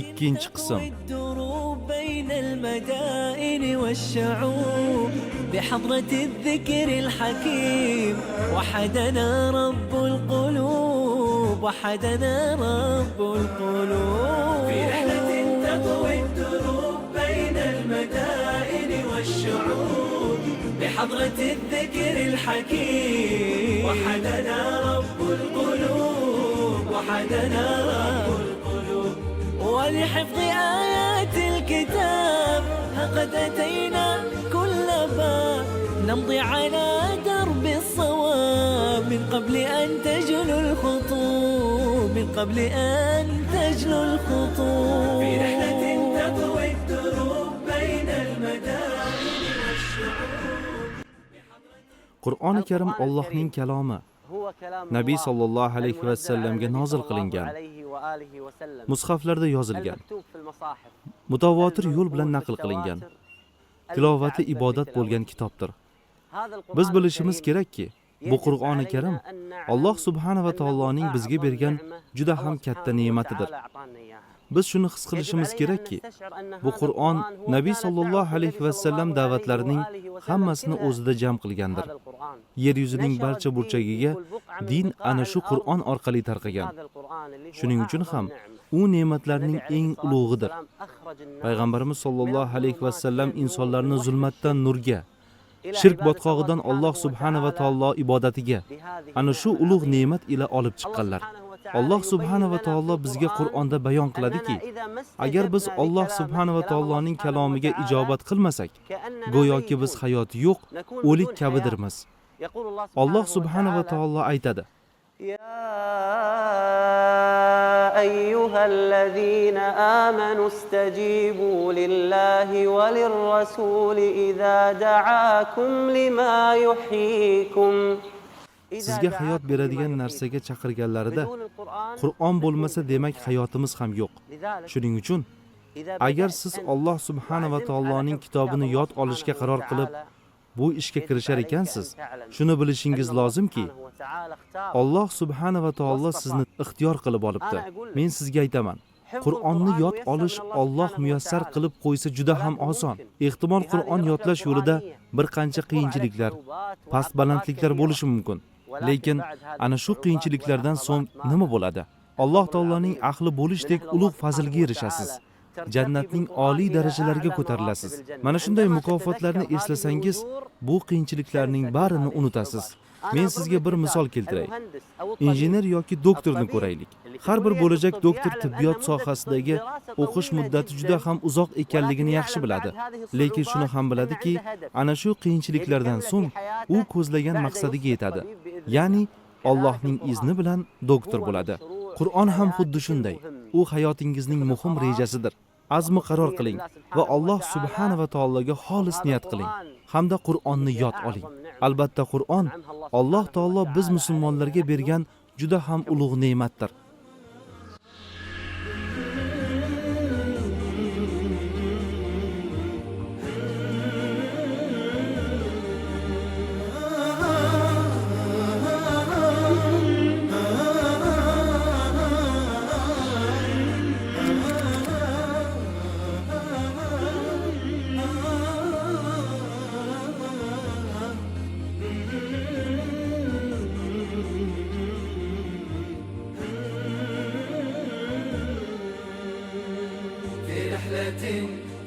Ikkinchi qism. الدروب بين المدائن والشعوب بحضرة الذكر الحكيم وحدنا رب القلوب وحدنا رب القلوب في رحلة تطوي الدروب بين المدائن والشعوب بحضرة الذكر الحكيم وحدنا رب القلوب وحدنا رب القلوب ولحفظ آيات الكتاب قد أتينا كل باب نمضي على درب الصواب من قبل أن تجلو الخطوب من قبل أن تجلو الخطوب في رحلة تطوي الدروب بين المدائن والشعوب. Qur'oni Karim Allohning kalomi. Nabiy sallallohu alayhi va sallamga nozil qilingan. Mushaflarda yozilgan. Mutawatir yo'l bilan naql qilingan. Tilovati ibodat bo'lgan kitobdir. Biz bilishimiz kerakki, bu Qur'oni Karim Alloh subhanahu va taoloning bizga bergan juda ham katta ne'matidir. Biz shuni his qilishimiz kerakki, bu Qur'on Nabiy sallallohu alayhi va sallam da'vatlarining hammasini o'zida jam qilgandir. Yer yuzining barcha burchagiga din ana shu Qur'on orqali tarqagan. Shuning uchun ham u ne'matlarning eng ulug'idir. Payg'ambarimiz sallallohu alayhi va sallam insonlarni zulmatdan nurga, shirk botqog'idan Alloh subhanahu va taolo ibodatiga ana shu ulug' ne'mat ila olib chiqqanlar. Alloh subhanahu va taolo bizga Qur'onda bayon qiladiki, agar biz Alloh subhanahu va taoloning kalomiga ijobat qilmasak, go'yoki biz hayoti yo'q, o'lik kabidirmiz. Alloh subhanahu va taolo aytadi: أيها الذين آمنوا استجيبوا لله وللرسول إذا دعاكم لما يحييكم. Sizga hayot beradigan narsaga chaqirganlarida Qur'on bo'lmasa demak hayotimiz ham yo'q. Shuning uchun agar siz Alloh subhanahu va taoloning kitobini yod olishga qaror qilib bu ishga kirishar ekansiz, shuni bilishingiz lozimki, Alloh subhanahu va taolo sizni ixtiyor qilib olibdi. Men sizga aytaman, Qur'onni yod olish Alloh muyassar qilib qo'ysa juda ham oson. Ehtimol Qur'on yodlash yo'lida bir qancha qiyinchiliklar, past balandliklar bo'lishi mumkin. Lekin ana shu qiyinchiliklardan so'ng nima bo'ladi? Alloh taoloning ahli bo'lishdek ulug' fazilga erishasiz. Jannatning oliy darajalariga ko'tarilasiz. Mana shunday mukofotlarni eslasangiz, bu qiyinchiliklarning barini unutasiz. Men sizga bir misol keltiray. Injener yoki doktorni ko'raylik. Har bir bo'lajak doktor tibbiyot sohasidagi o'qish muddati juda ham uzoq ekanligini yaxshi biladi. Lekin shuni ham biladiki, ana shu qiyinchiliklardan so'ng u ko'zlagan maqsadiga yetadi. Ya'ni Allohning izni bilan doktor bo'ladi. Qur'on ham xuddi shunday. U hayotingizning muhim rejasidir. Azmi qaror qiling va Alloh subhanahu va taologa xolis niyat qiling hamda Qur'onni yod oling. Albatta Qur'on Alloh taolo biz musulmonlarga bergan juda ham ulug' ne'matdir.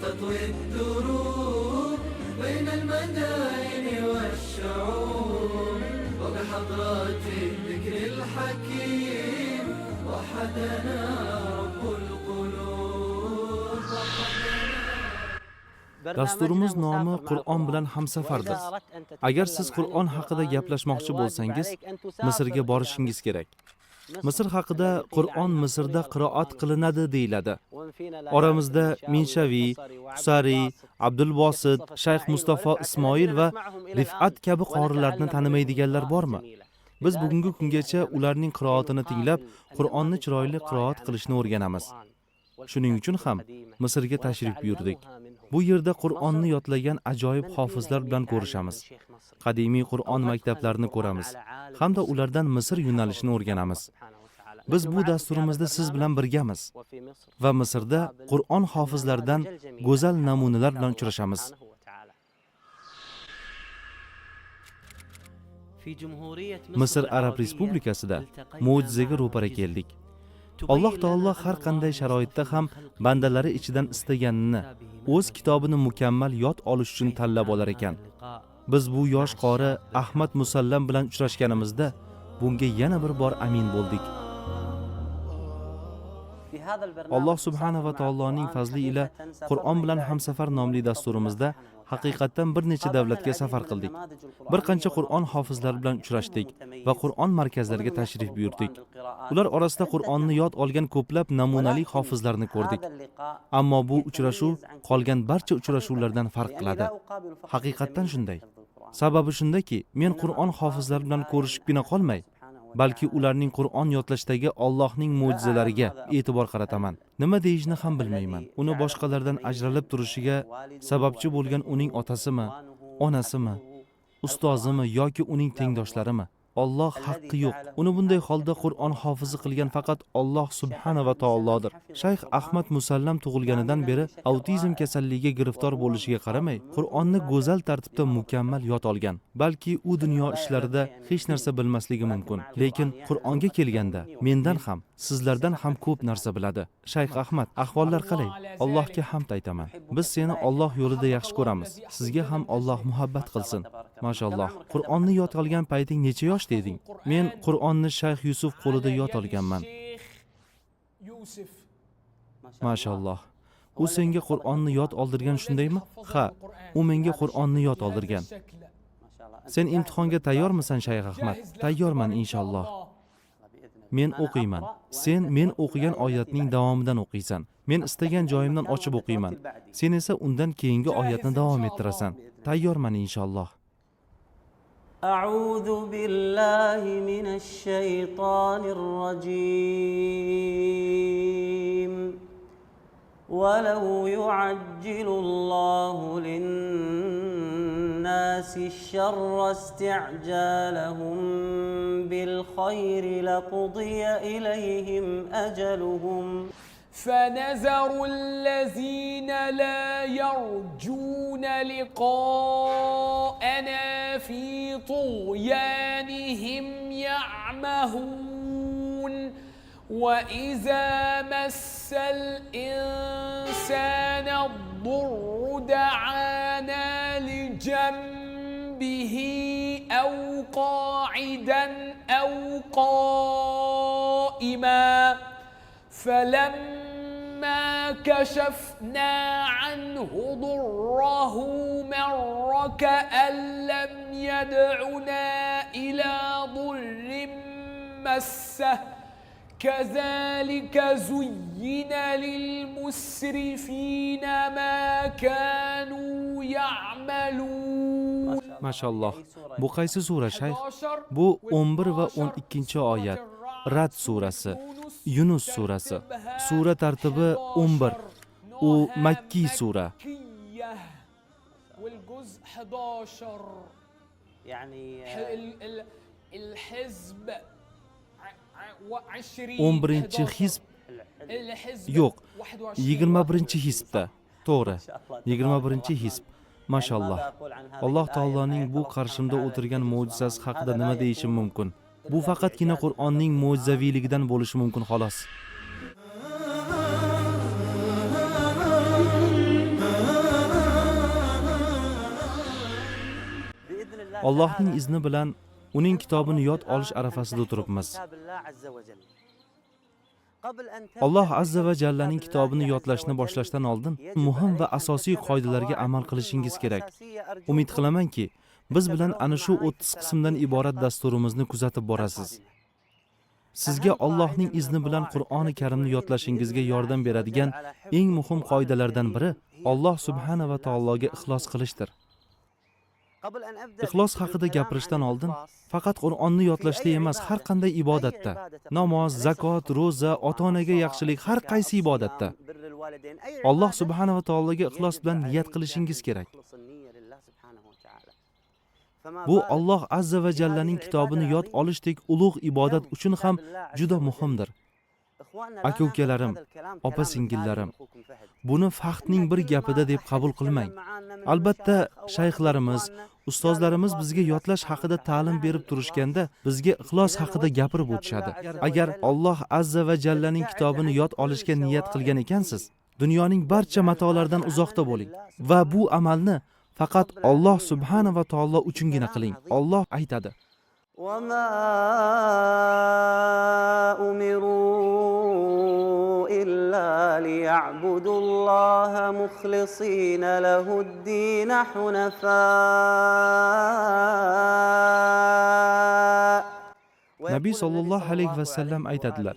تطوي الدروب بين المدائن والشعوب وبحضرات الذكر الحكيم وحدنا رب القلوب Dasturimiz nomi Qur'on bilan hamsafardir. Agar siz Qur'on haqida gaplashmoqchi bo'lsangiz, Misrga borishingiz kerak. Misr haqida Qur'on Misrda qiroat qilinadi deyiladi. Oramizda Minshaviy, Husari, Abdulbosit, Shayx Mustafa Ismoil va Rifat kabi qorilarni tanimaydiganlar bormi? Biz bugungi kungacha ularning qiroatini tinglab, Qur'onni chiroyli qiroat qilishni o'rganamiz. Shuning uchun ham Misrga tashrif buyurdik. Bu yerda Qur'onni yodlagan ajoyib hofizlar bilan ko'rishamiz. Qadimiy Qur'on maktablarini ko'ramiz hamda ulardan Misr yo'nalishini o'rganamiz. Biz bu dasturimizda siz bilan birgamiz va Misrda Qur'on hofizlaridan go'zal namunalar bilan uchrashamiz. Misr Arab Respublikasida mo'jizaga ro'para keldik. Alloh taolo har qanday sharoitda ham bandalari ichidan istaganini o'z kitobini mukammal yod olish uchun tanlab olar ekan. Biz bu yosh qori Ahmad Musallam bilan uchrashganimizda bunga yana bir bor amin bo'ldik. Alloh subhanahu va taoloning fazli ila Qur'on bilan hamsafar nomli dasturimizda haqiqatdan bir necha davlatga safar qildik. Bir qancha Qur'on hofizlari bilan uchrashdik va Qur'on markazlariga tashrif buyurdik. Ular orasida Qur'onni yod olgan ko'plab namunali hofizlarni ko'rdik. Ammo bu uchrashuv qolgan barcha uchrashuvlardan farq qiladi. Haqiqatdan shunday. Sababi shundaki, men Qur'on hofizlari bilan ko'rishibgina qolmay, balki ularning Qur'on yodlashdagi Allohning mo'jizalariga e'tibor qarataman. Nima deyishni ham bilmayman. Uni boshqalardan ajralib turishiga sababchi bo'lgan uning otasimi, onasimi, ustozimi yoki uning tengdoshlarimi? Alloh haqqi yo'q. Uni bunday holda Qur'on hofizi qilgan faqat Alloh subhanahu va taolodir. Shayx Ahmad Musallam tug'ilganidan beri autizm kasalligiga giriftor bo'lishiga qaramay, Qur'onni go'zal tartibda mukammal yod olgan. Balki u dunyo ishlarida hech narsa bilmasligi mumkin, lekin Qur'onga kelganda mendan ham, sizlardan ham ko'p narsa biladi. Shayx Ahmad, ahvollar qalay? Allohga hamd aytaman. Biz seni Alloh yo'lida yaxshi ko'ramiz. Sizga ham Alloh muhabbat qilsin. Mashalloh. Qur'onni yod olgan payting necha yosh deding? Men Qur'onni Shayx Yusuf qo'lida yod olganman. Mashalloh. U senga Qur'onni yod oldirgan shundaymi? Ha, u menga Qur'onni yod oldirgan. Sen imtihonga tayyormisan, Shayx Ahmad? Tayyorman inshaalloh. Men o'qiyman. Sen men o'qigan oyatning davomidan o'qiysan. Men istagan joyimdan ochib o'qiyman. Sen esa undan keyingi oyatni davom ettirasan. Tayyorman inshaalloh. أعوذ بالله من الشيطان الرجيم ولو يعجل الله للناس الشر استعجالهم بالخير لقضي إليهم أجلهم فنذر الذين لا يرجون لقاءنا في طغيانهم يعمهون وإذا مس الإنسان الضر دعانا لجنبه أو قاعدا أو قائما فلما كشفنا عنه ضره مر كأن لم يدعنا إلى ضر مسه كذلك زين للمسرفين ما كانوا يعملون. Mashalloh. Bu qaysi sura, Shayx? Bu 11 va 12 oyat. Rad surasi, Yunus surasi. Sura tartibi 11. U Makki sura. والجزء 11 يعني الحزب 11-hizb. Yo'q, 21-hizbda. To'g'ri. 21-hizb. Mashalloh. Alloh taoloning bu qarshimda o'tirgan mo'jizasi haqida nima deyishim mumkin? Bu faqatgina Qur'onning mo'jizaviyligidan bo'lishi mumkin xolos. Allohning izni bilan uning kitobini yod olish arafasida turibmiz. Alloh azza va jallaning kitobini yodlashni boshlashdan oldin muhim va asosiy qoidalarga amal qilishingiz kerak. Umid qilamanki, biz bilan ana shu 30 qismdan iborat dasturimizni kuzatib borasiz. Sizga Allohning izni bilan Qur'oni Karimni yodlashingizga yordam beradigan eng muhim qoidalardan biri Alloh subhanahu va taologa ixlos qilishdir. Ixlos haqida gapirishdan oldin faqat Qur'onni yodlashda emas, har qanday ibodatda, namoz, zakot, roza, ota-onaga yaxshilik, har qaysi ibodatda Alloh subhanahu va taologa ixlos bilan niyat qilishingiz kerak. Bu Alloh azza va jallaning kitobini yod olishdek ulug' ibodat uchun ham juda muhimdir. Aka-ukalarim, opa-singillarim, buni faxtning bir gapida deb qabul qilmang. Albatta, shayxlarimiz, ustozlarimiz bizga yodlash haqida ta'lim berib turishganda bizga ixlos haqida gapirib o'tishadi. Agar Alloh azza va jallaning kitobini yod olishga niyat qilgan ekansiz, dunyoning barcha matolardan uzoqda bo'ling va bu amalni faqat Alloh subhanahu va taolo uchungina qiling. Alloh aytadi: وما أمروا إلا ليعبدوا الله مخلصين له الدين حنفاء. Nabiy sallallohu alayhi va sallam aytadilar: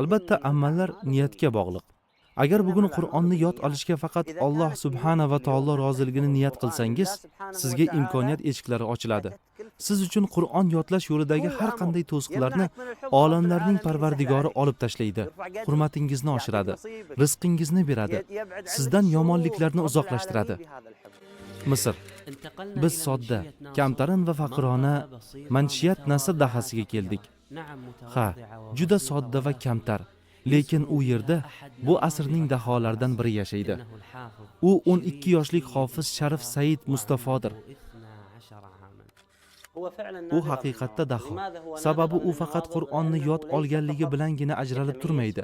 albatta amallar niyatga bog'liq. Agar bugun Qur'onni yod olishga faqat Alloh subhanahu va taolo roziligini niyat qilsangiz, sizga imkoniyat eshiklari ochiladi. Siz uchun Qur'on yodlash yo'lidagi har qanday to'siqlarni olamlarning Parvardigori olib tashlaydi. Hurmatingizni oshiradi, rizqingizni beradi, sizdan yomonliklarni uzoqlashtiradi. Misr. Biz sodda, kamtarin va faqirona manshiyat nasr dahasiga keldik. Ha, juda sodda va kamtar. Lekin u yerda bu asrning daholaridan biri yashaydi. U 12 yoshlik hofiz Sharif Said Mustafodir. U haqiqatda daho. Sababi u faqat Qur'onni yod olganligi bilangina ajralib turmaydi.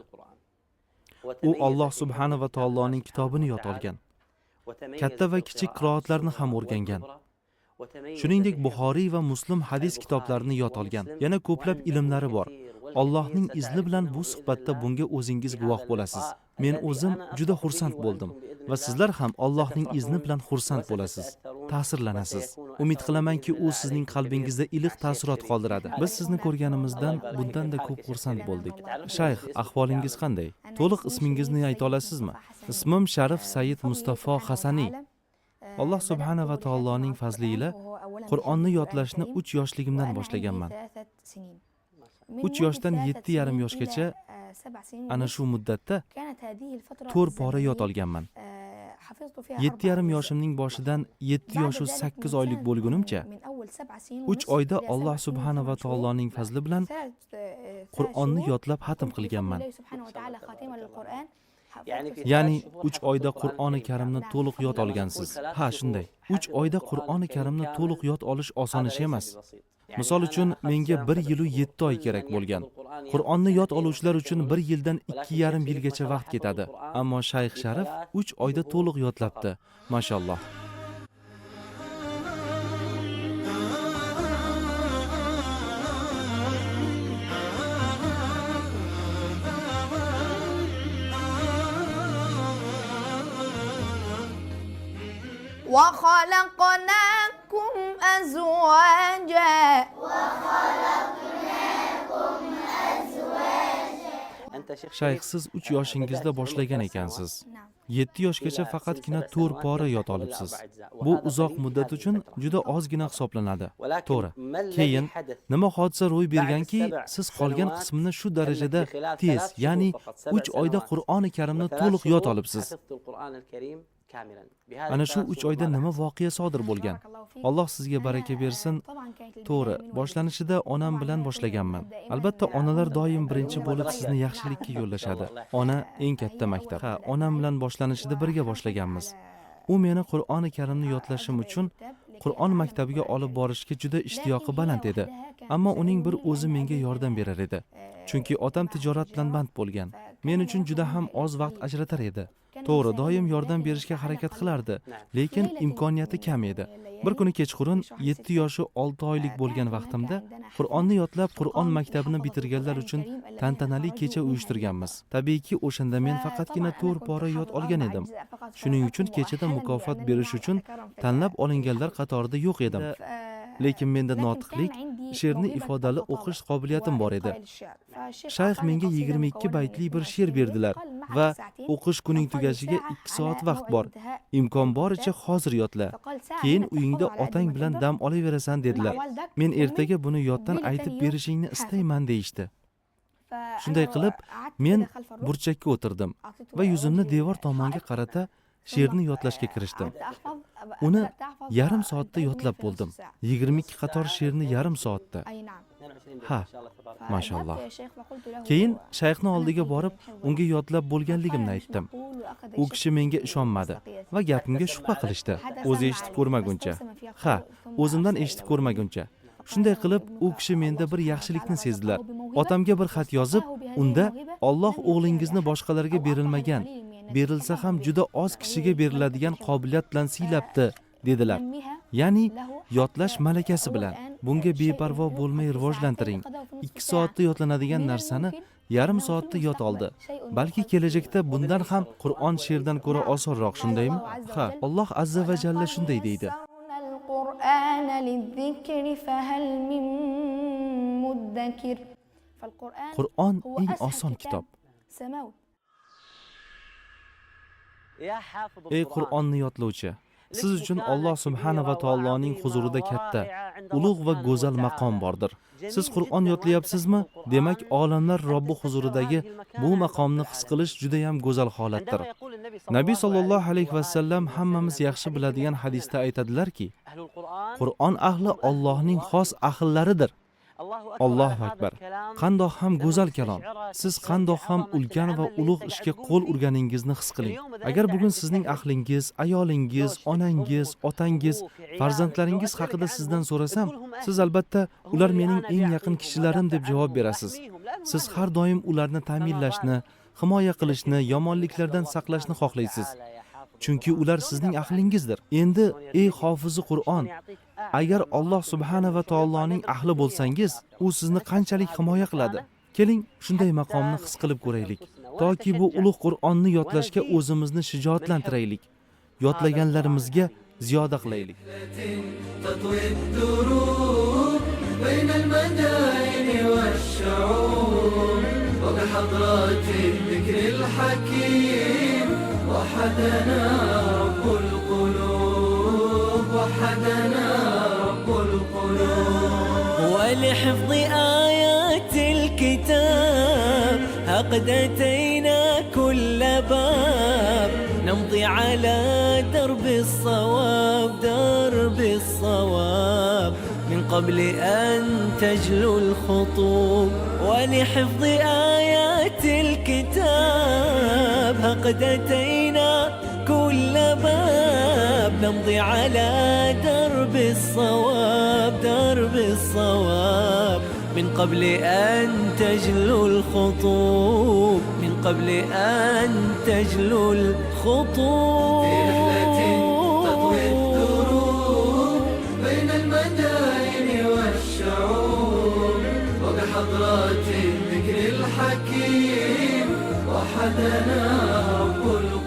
U Alloh subhanahu va taoloning kitobini yod olgan. Katta va kichik qiroatlarni ham o'rgangan. Shuningdek, Buxoriy va Muslim hadis kitoblarini yod olgan. Yana ko'plab ilmlari bor. Allohning izni bilan bu suhbatda bunga o'zingiz guvoh bo'lasiz. Men o'zim juda xursand bo'ldim va sizlar ham Allohning izni bilan xursand bo'lasiz. Ta'sirlanasiz. Umid qilamanki, u sizning qalbingizda iliq taassurot qoldiradi. Biz sizni ko'rganimizdan bundan-da ko'p xursand bo'ldik. Shayx, ahvolingiz qanday? To'liq ismingizni ayta olasizmi? Ismim Sharif Said Mustafo Hasani. Alloh subhanahu va taoloning fazli ila Qur'onni yodlashni 3 yoshligimdan boshlaganman. 3 yoshdan 7,5 yoshgacha ana shu muddatda 4 pora yod olganman. 7,5 yoshimning boshidan 7 yosh 8 oylik bo'lgunimcha 3 oyda Alloh subhanahu va taoloning fazli bilan Qur'onni yodlab xatm qilganman. Ya'ni 3 oyda Qur'oni Karimni to'liq yod olgansiz. Ha, shunday. 3 oyda Qur'oni Karimni to'liq yod olish oson ish emas. Misol uchun, menga 1 yil 7 oy kerak bo'lgan. Qur'onni yod oluvchilar uchun 1 yildan 2,5 yilgacha vaqt ketadi. Ammo Shayx Sharif 3 oyda to'liq yodlabdi. Mashalloh. وخلقناكم أزواجا Shayx, siz 3 yoshingizda boshlagan ekansiz. 7 yoshgacha faqatgina 4 pora yod olibsiz. Bu uzoq muddat uchun juda ozgina hisoblanadi. To'g'ri. Keyin nima hodisa ro'y berganki, siz qolgan qismini shu darajada tez, ya'ni 3 oyda Qur'oni Karimni to'liq yod olibsiz. Ana shu 3 oyda nima voqea sodir bo'lgan? Alloh sizga baraka bersin. To'g'ri, boshlanishida onam bilan boshlaganman. Albatta, onalar doim birinchi bo'lib sizni yaxshilikka yo'llashadi. Ona eng katta maktab. Ha, onam bilan boshlanishida birga boshlaganmiz. U meni Qur'oni Karimni yodlashim uchun Qur'on maktabiga olib borishga juda ishtiyoqi baland edi. Ammo uning bir o'zi menga yordam berar edi. Chunki otam tijorat bilan band bo'lgan. Men uchun juda ham oz vaqt ajratar edi. To'g'ri, doim yordam berishga harakat qilardi, lekin imkoniyati kam edi. Bir kuni kechqurun 7 yoshi 6 oylik bo'lgan vaqtimda Qur'onni yodlab Qur'on maktabini bitirganlar uchun tantanali kecha uyushtirganmiz. Tabiiyki, o'shanda men faqatgina 4 pora yod olgan edim. Shuning uchun kechada mukofot berish uchun tanlab olinganlar qatorida yo'q edim. Lekin menda notiqlik, she'rni ifodali o'qish qobiliyatim bor edi. Shayx menga 22 baytli bir she'r berdilar va o'qish kuning tugashiga 2 soat vaqt bor. Imkon boricha hozir yodla. Keyin uyingda otang bilan dam olaverasan dedilar. Men ertaga buni yoddan aytib berishingni istayman deyishdi. Shunday qilib, men burchakka o'tirdim va yuzimni devor tomonga qarata she'rni yodlashga kirishdim. Uni yarim soatda yodlab bo'ldim. 22 qator she'rni yarim soatda. Ha, mashalloh. Keyin shayxning oldiga borib, unga yodlab bo'lganligimni aytdim. U kishi menga ishonmadi va gapimga shubha qilishdi. O'zi eshitib ko'rmaguncha. Ha, o'zimdan eshitib ko'rmaguncha. Shunday qilib, u kishi menda bir yaxshilikni sezdilar. Otamga bir xat yozib, unda Alloh o'g'lingizni boshqalarga berilmagan, berilsa ham juda oz kishiga beriladigan qobiliyat bilan siylabdi, dedilar. Ya'ni yodlash malakasi bilan bunga beparvo bo'lmay rivojlantiring. 2 soatda yodlanadigan narsani yarim soatda yod oldi. Balki kelajakda bundan ham Qur'on she'rdan ko'ra osonroq, shundaymi? Ha, Alloh azza va jalla shunday deydi. Qur'on eng oson kitob. Ey Qur'onni yodlovchi, siz uchun Alloh subhanahu va taoloning huzurida katta, ulug' va go'zal maqom bordir. Siz Qur'on yodlayapsizmi? Demak, olamlar Robbi huzuridagi bu maqomni his qilish juda ham go'zal holatdir. Nabiy sallallohu alayhi va sallam hammamiz yaxshi biladigan hadisda aytadilar-ki, Qur'on ahli Allohning xos ahllaridir. Allohu akbar. Qandoq ham go'zal kalom. Siz qandoq ham ulkan va ulug' ishga qo'l urganingizni his qiling. Agar bugun sizning ahlingiz, ayolingiz, onangiz, otangiz, farzandlaringiz haqida sizdan so'rasam, siz albatta ular mening eng yaqin kishilarim deb javob berasiz. Siz har doim ularni ta'minlashni, himoya qilishni, yomonliklardan saqlashni xohlaysiz. Chunki ular sizning ahlingizdir. Endi ey hofizi Qur'on, agar Alloh subhanahu va taoloning ahli bo'lsangiz, u sizni qanchalik himoya qiladi? Keling, shunday maqomni his qilib ko'raylik. Toki bu ulug' Qur'onni yodlashga o'zimizni shijoatlantiraylik. Yodlaganlarimizga ziyoda qilaylik. وحدنا رب القلوب وحدنا رب القلوب ولحفظ آيات الكتاب هقد أتينا كل باب نمضي على درب الصواب درب الصواب من قبل أن تجلو الخطوب ولحفظ آيات الكتاب هقد أتينا كل باب نمضي على درب الصواب درب الصواب من قبل أن تجلو الخطوب من قبل أن تجلو الخطوب في رحلة تطوي الدروب بين المدائن والشعوب وبحضرات الذكر الحكيم وحدنا رب القلوب